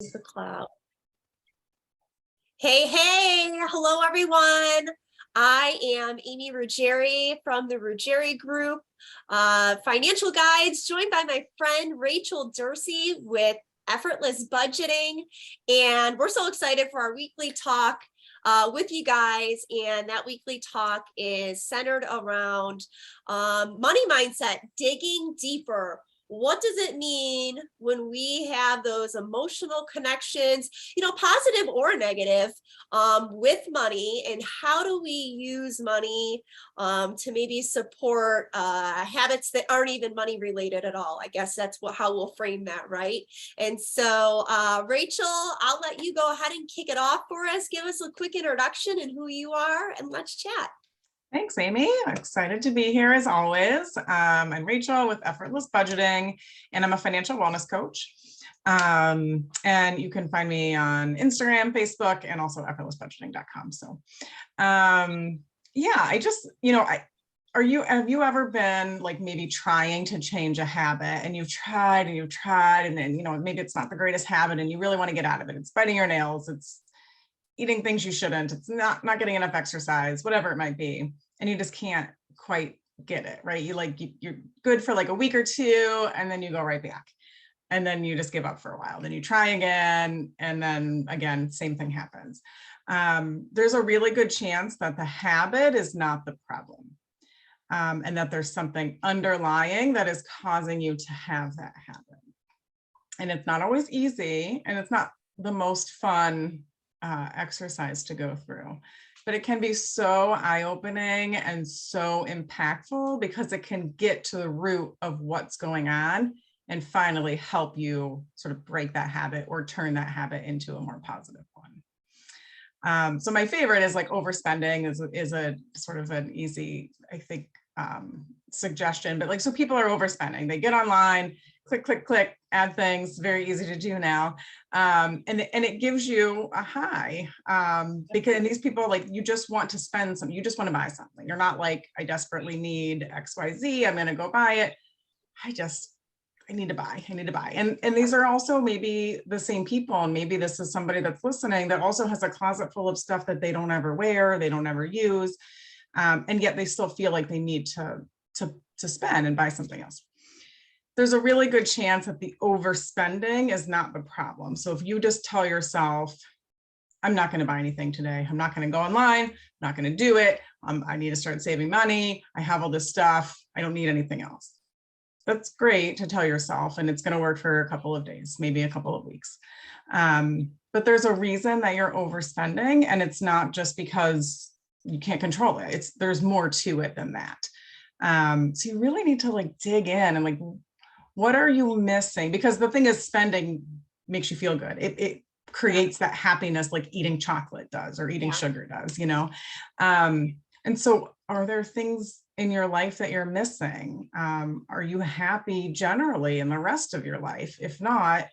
The cloud. Hey, hello everyone. I am Amy Ruggieri from the Ruggieri Group, Financial Guides, joined by my friend Rachel Dursey with Effortless Budgeting. And we're so excited for our weekly talk with you guys. And that weekly talk is centered around money mindset, digging deeper. What does it mean when we have those emotional connections, positive or negative, with money, and how do we use money to maybe support habits that aren't even money related at all? I guess that's how we'll frame that, right? And so, Rachel, I'll let you go ahead and kick it off for us. Give us a quick introduction and who you are, and let's chat. Thanks, Amy. I'm excited to be here as always. I'm Rachel with Effortless Budgeting, and I'm a financial wellness coach. And you can find me on Instagram, Facebook, and also effortlessbudgeting.com. So, yeah, I just, have you ever been like maybe trying to change a habit and you've tried, and then, maybe it's not the greatest habit and you really want to get out of it. It's biting your nails. It's eating things you shouldn't. It's not getting enough exercise, whatever it might be. And you just can't quite get it, right? You're good for like a week or two, and then you go right back. And then you just give up for a while. Then you try again, and then again, same thing happens. There's a really good chance that the habit is not the problem. And that there's something underlying that is causing you to have that habit. And it's not always easy, and it's not the most fun exercise to go through, but it can be so eye-opening and so impactful because it can get to the root of what's going on and finally help you sort of break that habit or turn that habit into a more positive one. So my favorite is like overspending is a sort of an easy, I think, suggestion, but so people are overspending. They get online, click, add things, very easy to do now. And it gives you a high, because these people, you just want to spend something, you just want to buy something. You're not like, I desperately need XYZ, I'm going to go buy it. I need to buy. And these are also maybe the same people. And maybe this is somebody that's listening that also has a closet full of stuff that they don't ever wear, they don't ever use. And yet they still feel like they need to spend and buy something else. There's a really good chance that the overspending is not the problem. So if you just tell yourself, I'm not going to buy anything today, I'm not going to go online, I'm not going to do it, I need to start saving money, I have all this stuff, I don't need anything else. That's great to tell yourself, and it's going to work for a couple of days, maybe a couple of weeks. But there's a reason that you're overspending, and it's not just because you can't control it. There's more to it than that. So you really need to dig in and what are you missing? Because the thing is, spending makes you feel good. It creates that happiness like eating chocolate does or eating sugar does, And so are there things in your life that you're missing? Are you happy generally in the rest of your life? If not,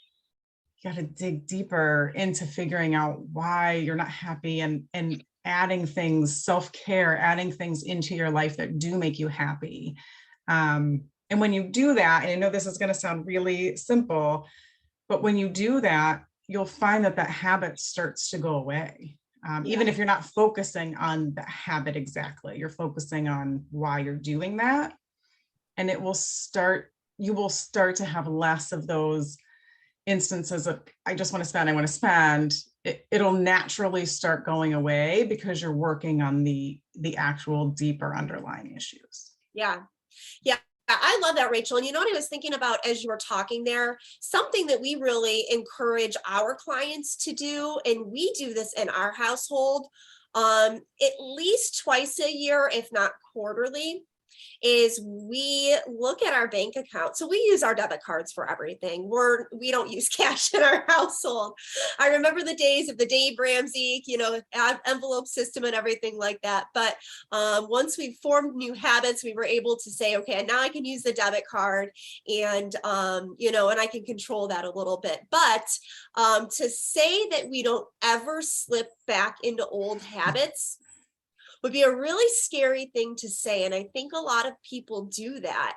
you got to dig deeper into figuring out why you're not happy and adding things, self-care, adding things into your life that do make you happy. And when you do that, and I know this is going to sound really simple, but when you do that, you'll find that habit starts to go away. Even if you're not focusing on the habit exactly, you're focusing on why you're doing that. And you will start to have less of those instances of, I just want to spend, I want to spend. It'll naturally start going away because you're working on the actual deeper underlying issues. Yeah. I love that, Rachel. And you know what I was thinking about as you were talking there? Something that we really encourage our clients to do, and we do this in our household at least twice a year, if not quarterly, is we look at our bank account. So we use our debit cards for everything. We don't use cash in our household. I remember the days of the Dave Ramsey, envelope system and everything like that. But once we formed new habits, we were able to say, okay, now I can use the debit card, and and I can control that a little bit. But to say that we don't ever slip back into old habits would be a really scary thing to say. And I think a lot of people do that.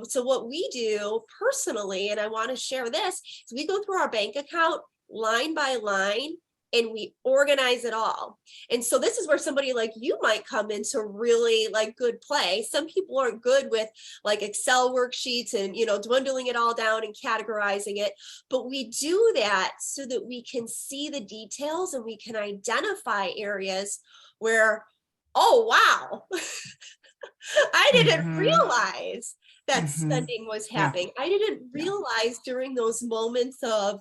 So what we do personally, and I want to share this, is we go through our bank account line by line, and we organize it all. And so this is where somebody like you might come into really like good play. Some people aren't good with like Excel worksheets and, dwindling it all down and categorizing it. But we do that so that we can see the details and we can identify areas where, oh, wow, I didn't realize that spending was happening. I didn't realize during those moments of,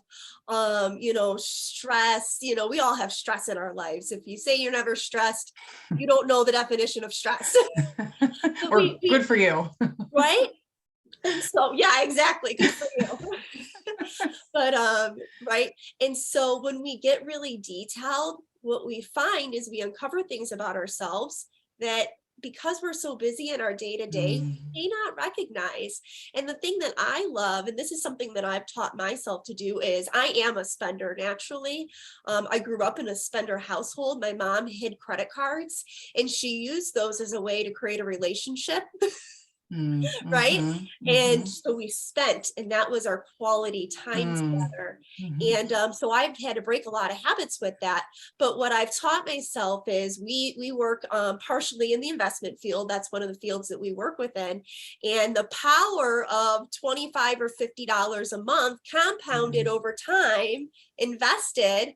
stress, we all have stress in our lives. If you say you're never stressed, you don't know the definition of stress. Or good for you. Right? And so, yeah, exactly. Good for you. But, right. And so when we get really detailed, what we find is we uncover things about ourselves that, because we're so busy in our day-to-day, we may not recognize. And the thing that I love, and this is something that I've taught myself to do, is I am a spender naturally. I grew up in a spender household. My mom hid credit cards and she used those as a way to create a relationship. Right. And so we spent, and that was our quality time together. And so I've had to break a lot of habits with that. But what I've taught myself is we work partially in the investment field. That's one of the fields that we work within. And the power of $25 or $50 a month compounded over time, invested,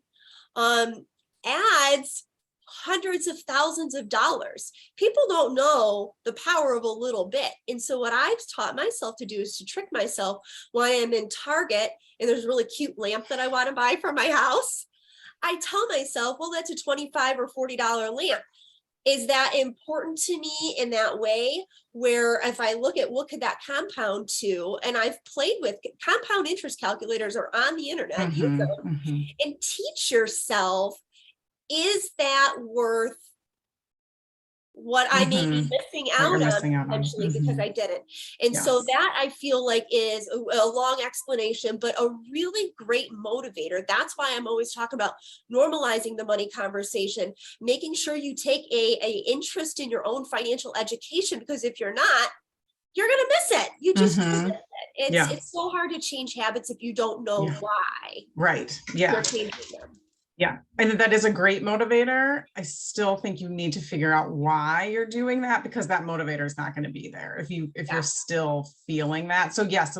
adds hundreds of thousands of dollars. People don't know the power of a little bit. And so what I've taught myself to do is to trick myself when I'm in Target and there's a really cute lamp that I want to buy for my house. I tell myself, well, that's a $25 or $40 lamp. Is that important to me in that way? Where if I look at what could that compound to, and I've played with compound interest calculators or on the internet, use them and teach yourself, is that worth what I may be missing out on potentially because I didn't? And so that I feel like is a long explanation, but a really great motivator. That's why I'm always talking about normalizing the money conversation, making sure you take a interest in your own financial education, because if you're not, you're going to miss it. You just miss it. It's so hard to change habits if you don't know why. Right. Yeah. You're changing them. Yeah. And that is a great motivator. I still think you need to figure out why you're doing that, because that motivator is not going to be there if you're still feeling that. So yes,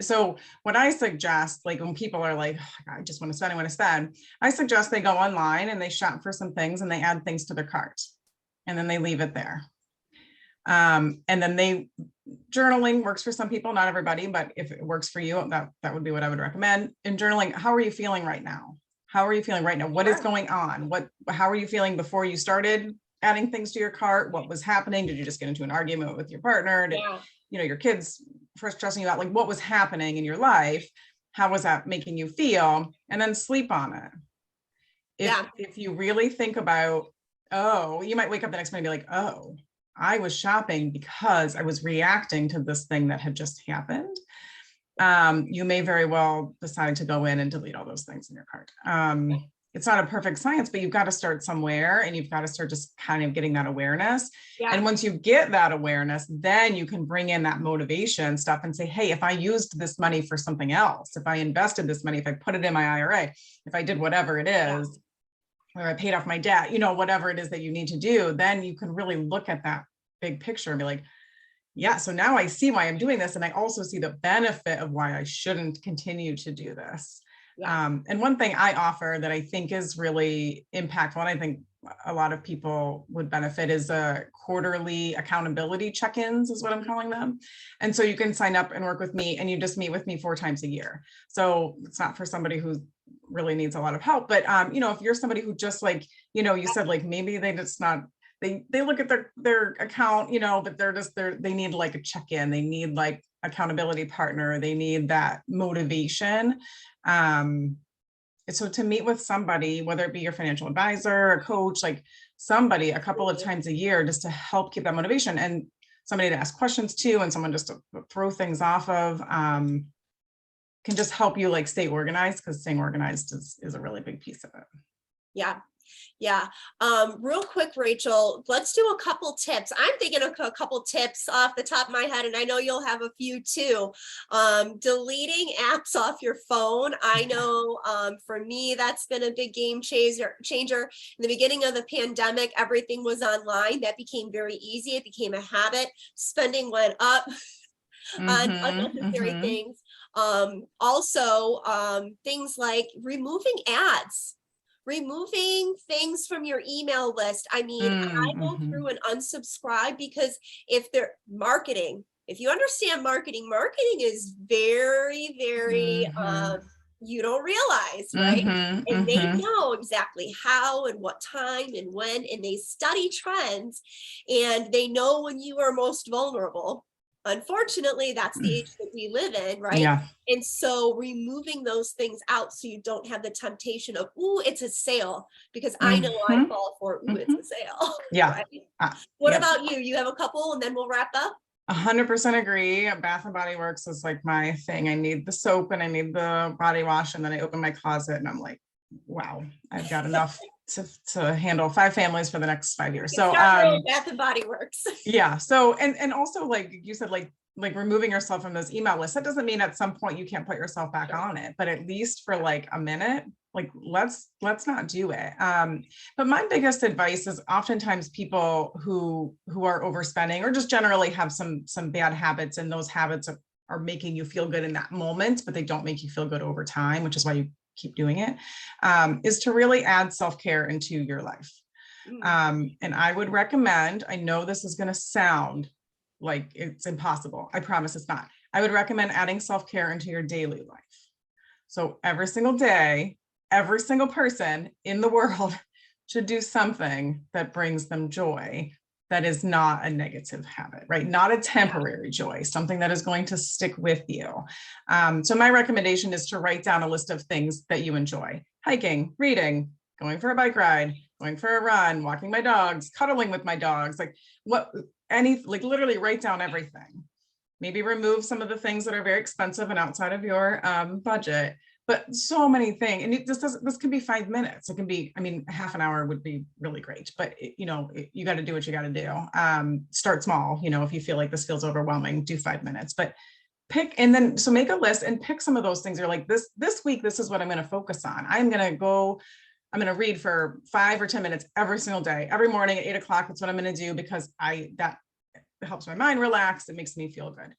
so what I suggest, like when people are like, oh, I just want to spend, I want to spend, I suggest they go online and they shop for some things and they add things to their cart and then they leave it there. And then journaling works for some people, not everybody, but if it works for you, that would be what I would recommend. In journaling, how are you feeling right now? How are you feeling right now? What is going on? How are you feeling before you started adding things to your cart? What was happening? Did you just get into an argument with your partner? Did your kids first stressing you out? Like, what was happening in your life? How was that making you feel? And then sleep on it. If you really think about, you might wake up the next morning and be like, oh, I was shopping because I was reacting to this thing that had just happened. You may very well decide to go in and delete all those things in your cart. It's not a perfect science, but you've got to start somewhere and you've got to start just kind of getting that awareness. And once you get that awareness, then you can bring in that motivation stuff and say, hey, if I used this money for something else, if I invested this money, if I put it in my IRA, if I did whatever it is, or I paid off my debt, whatever it is that you need to do, then you can really look at that big picture and be like, yeah, so now I see why I'm doing this. And I also see the benefit of why I shouldn't continue to do this. And one thing I offer that I think is really impactful, and I think a lot of people would benefit, is quarterly accountability check-ins is what I'm calling them. And so you can sign up and work with me and you just meet with me 4 times a year. So it's not for somebody who really needs a lot of help, but if you're somebody who just you said like, maybe they just not, they look at their account, but they need like a check-in, they need like accountability partner, they need that motivation. So to meet with somebody, whether it be your financial advisor, a coach, like somebody a couple of times a year, just to help keep that motivation, and somebody to ask questions to, and someone just to throw things off of, can just help you like stay organized, because staying organized is a really big piece of it. Yeah. Yeah. Real quick, Rachel, let's do a couple tips. I'm thinking of a couple tips off the top of my head, and I know you'll have a few too. Deleting apps off your phone. I know for me, that's been a big game changer. In the beginning of the pandemic, everything was online. That became very easy. It became a habit. Spending went up on unnecessary things. Also, things like removing things from your email list. I mean, I go through and unsubscribe because if they're marketing, if you understand marketing, marketing is very, very, you don't realize, right? And they know exactly how and what time and when, and they study trends, and they know when you are most vulnerable. Unfortunately, that's the age that we live in, right? Yeah. And so removing those things out so you don't have the temptation of, ooh, it's a sale, because I know I fall for, ooh, it's a sale. Yeah. Right? What about you? You have a couple and then we'll wrap up? 100% agree. Bath and Body Works is like my thing. I need the soap and I need the body wash, and then I open my closet and I'm like, wow, I've got enough to handle 5 families for the next 5 years. So Bath and Body Works. Yeah. So and also, like you said, like removing yourself from those email lists. That doesn't mean at some point you can't put yourself back on it, but at least for like a minute, like let's not do it. But my biggest advice is oftentimes people who are overspending or just generally have some bad habits, and those habits are making you feel good in that moment, but they don't make you feel good over time, which is why you keep doing it, is to really add self-care into your life. And I would recommend, I know this is going to sound like it's impossible. I promise it's not. I would recommend adding self-care into your daily life. So every single day, every single person in the world should do something that brings them joy, that is not a negative habit, right? Not a temporary joy, something that is going to stick with you. So my recommendation is to write down a list of things that you enjoy: hiking, reading, going for a bike ride, going for a run, walking my dogs, cuddling with my dogs, like literally write down everything. Maybe remove some of the things that are very expensive and outside of your budget, but so many things. And this can be 5 minutes. It can be, I mean, half an hour would be really great, but you got to do what you got to do. Start small. If you feel like this feels overwhelming, do 5 minutes, but so make a list and pick some of those things. You're like, this week, this is what I'm going to focus on. I'm going to read for 5 or 10 minutes every single day, every morning at 8 o'clock. That's what I'm going to do, because that helps my mind relax. It makes me feel good.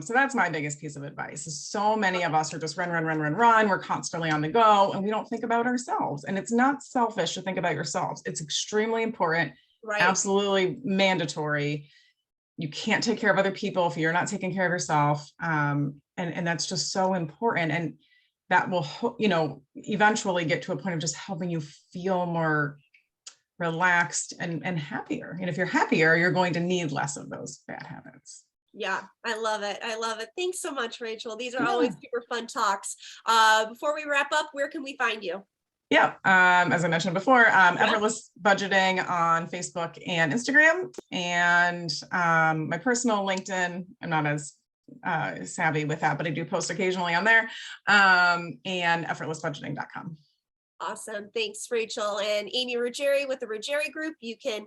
So that's my biggest piece of advice. Is so many of us are just run. We're constantly on the go, and we don't think about ourselves. And it's not selfish to think about yourselves. It's extremely important, right? Absolutely mandatory. You can't take care of other people if you're not taking care of yourself. And that's just so important. And that will, eventually get to a point of just helping you feel more relaxed and happier. And if you're happier, you're going to need less of those bad habits. Yeah, I love it. I love it. Thanks so much, Rachel. These are always super fun talks. Before we wrap up, where can we find you? Yeah, as I mentioned before, Effortless Budgeting on Facebook and Instagram, and my personal LinkedIn. I'm not as savvy with that, but I do post occasionally on there, and effortlessbudgeting.com. Awesome. Thanks, Rachel. And Amy Ruggieri with the Ruggieri Group. You can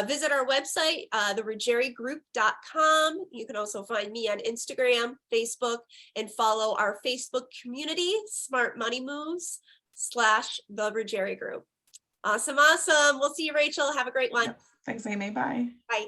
visit our website, theruggerigroup.com. You can also find me on Instagram, Facebook, and follow our Facebook community, Smart Money Moves /the Ruggieri Group. Awesome. We'll see you, Rachel. Have a great one. Thanks, Amy. Bye. Bye.